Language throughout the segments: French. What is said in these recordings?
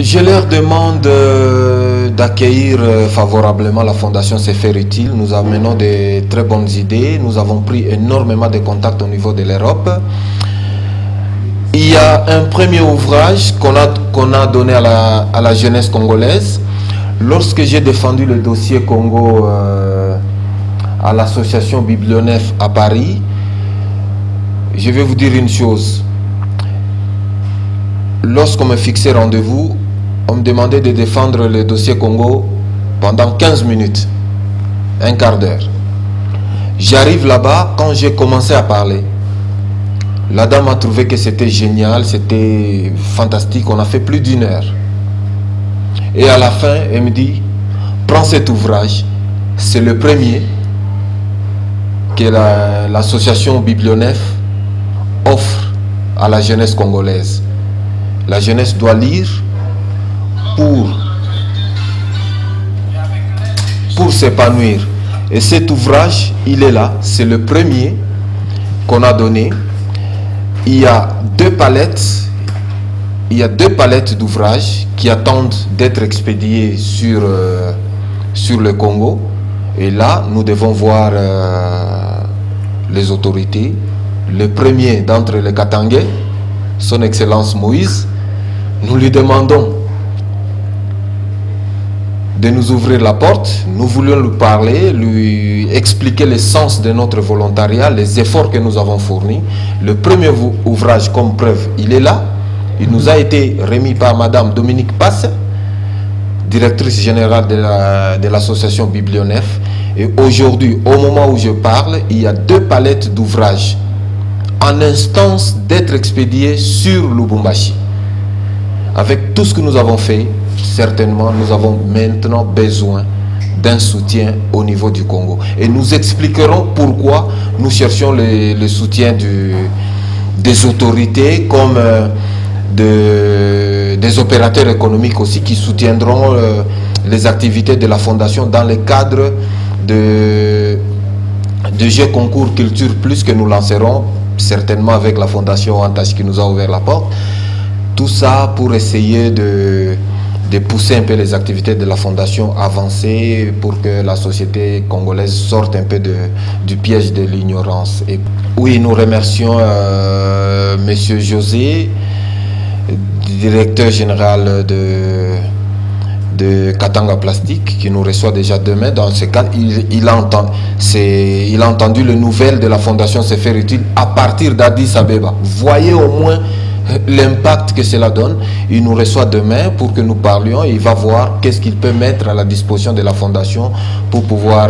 Je leur demande d'accueillir favorablement la Fondation C'est Faire Utile. Nous amenons de très bonnes idées. Nous avons pris énormément de contacts au niveau de l'Europe. Il y a un premier ouvrage qu'on a donné à la jeunesse congolaise. Lorsque j'ai défendu le dossier Congo à l'association Biblionef à Paris, je vais vous dire une chose. Lorsqu'on me fixait rendez-vous, on me demandait de défendre le dossier Congo pendant 15 minutes, un quart d'heure. J'arrive là-bas, quand j'ai commencé à parler, la dame a trouvé que c'était génial, c'était fantastique, on a fait plus d'1 heure. Et à la fin, elle me dit, prends cet ouvrage, c'est le premier que l'association Biblionef offre à la jeunesse congolaise. La jeunesse doit lire pour s'épanouir. Et cet ouvrage, il est là, c'est le premier qu'on a donné. Il y a 2 palettes, d'ouvrages qui attendent d'être expédiés sur le Congo. Et là, nous devons voir les autorités. Le premier d'entre les Katangais, son Excellence Moïse, nous lui demandons de nous ouvrir la porte. Nous voulions lui parler, lui expliquer le sens de notre volontariat, les efforts que nous avons fournis. Le premier ouvrage comme preuve, il est là. Il nous a été remis par Madame Dominique Passe, directrice générale de l'association Biblionef. Et aujourd'hui, au moment où je parle, il y a 2 palettes d'ouvrages en instance d'être expédiés sur Lubumbashi. Avec tout ce que nous avons fait, certainement, nous avons maintenant besoin d'un soutien au niveau du Congo. Et nous expliquerons pourquoi nous cherchons le soutien des autorités comme des opérateurs économiques aussi qui soutiendront les activités de la Fondation dans le cadre de Jeux Concours Culture Plus que nous lancerons certainement avec la Fondation Antache qui nous a ouvert la porte. Tout ça pour essayer de pousser un peu les activités de la Fondation, avancer pour que la société congolaise sorte un peu du piège de l'ignorance. Et oui, nous remercions Monsieur José, directeur général de Katanga Plastique, qui nous reçoit déjà demain. Dans ce cas, il a entendu les nouvelles de la Fondation C'est Faire Utile à partir d'Addis Abeba. Voyez au moins l'impact que cela donne. Il nous reçoit demain pour que nous parlions et il va voir qu'est-ce qu'il peut mettre à la disposition de la Fondation pour pouvoir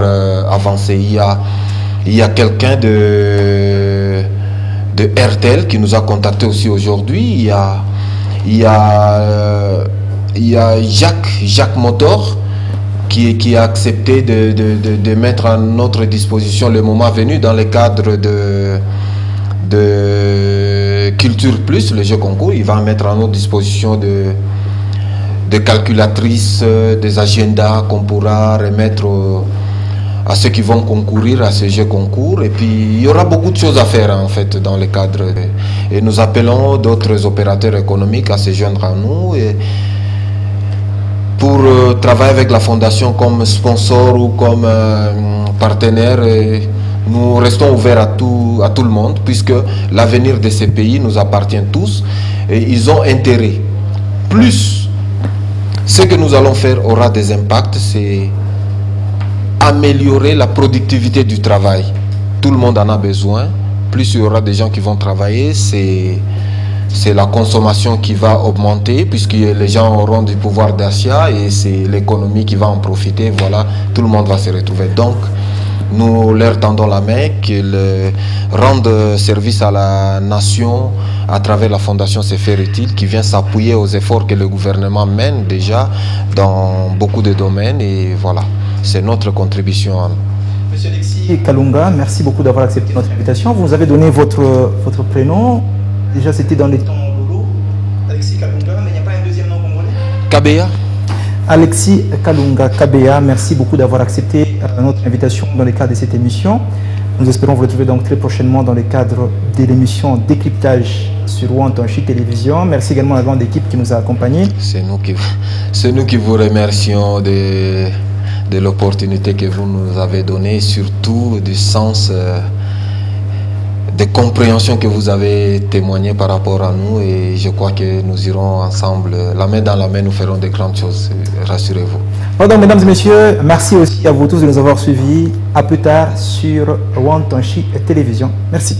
avancer. Il y a quelqu'un de RTL qui nous a contacté aussi aujourd'hui. Il y a Jacques Motor qui a accepté de mettre à notre disposition le moment venu dans le cadre de Culture Plus, le jeu concours. Il va mettre à notre disposition des calculatrices, des agendas qu'on pourra remettre à ceux qui vont concourir à ce jeu concours. Et puis il y aura beaucoup de choses à faire en fait dans le cadre et nous appelons d'autres opérateurs économiques à se joindre à nous et pour travailler avec la Fondation comme sponsor ou comme partenaire. Nous restons ouverts à tout le monde puisque l'avenir de ces pays nous appartient tous et ils ont intérêt. Plus ce que nous allons faire aura des impacts, c'est améliorer la productivité du travail. Tout le monde en a besoin. Plus il y aura des gens qui vont travailler, c'est la consommation qui va augmenter puisque les gens auront du pouvoir d'achat et c'est l'économie qui va en profiter. Voilà, tout le monde va se retrouver. Donc, nous leur tendons la main, qu'ils rendent service à la nation à travers la Fondation C'est Faire Utile qui vient s'appuyer aux efforts que le gouvernement mène déjà dans beaucoup de domaines et voilà, c'est notre contribution. Monsieur Alexis Kalunga, merci beaucoup d'avoir accepté notre invitation. Vous nous avez donné votre prénom, déjà c'était dans les temps Lolo, Alexis Kalunga, mais il n'y a pas un deuxième nom congolais? Kabea. Alexis Kalunga Kabea, merci beaucoup d'avoir accepté notre invitation dans le cadre de cette émission. Nous espérons vous retrouver donc très prochainement dans le cadre de l'émission Décryptage sur Wantanchi Télévision. Merci également à la grande équipe qui nous a accompagnés. C'est nous qui vous remercions de l'opportunité que vous nous avez donnée, surtout du sens de compréhension que vous avez témoigné par rapport à nous, et je crois que nous irons ensemble, la main dans la main, nous ferons de grandes choses, rassurez-vous. Pardon, mesdames et messieurs, merci aussi à vous tous de nous avoir suivis. À plus tard sur Wantanchi Télévision. Merci.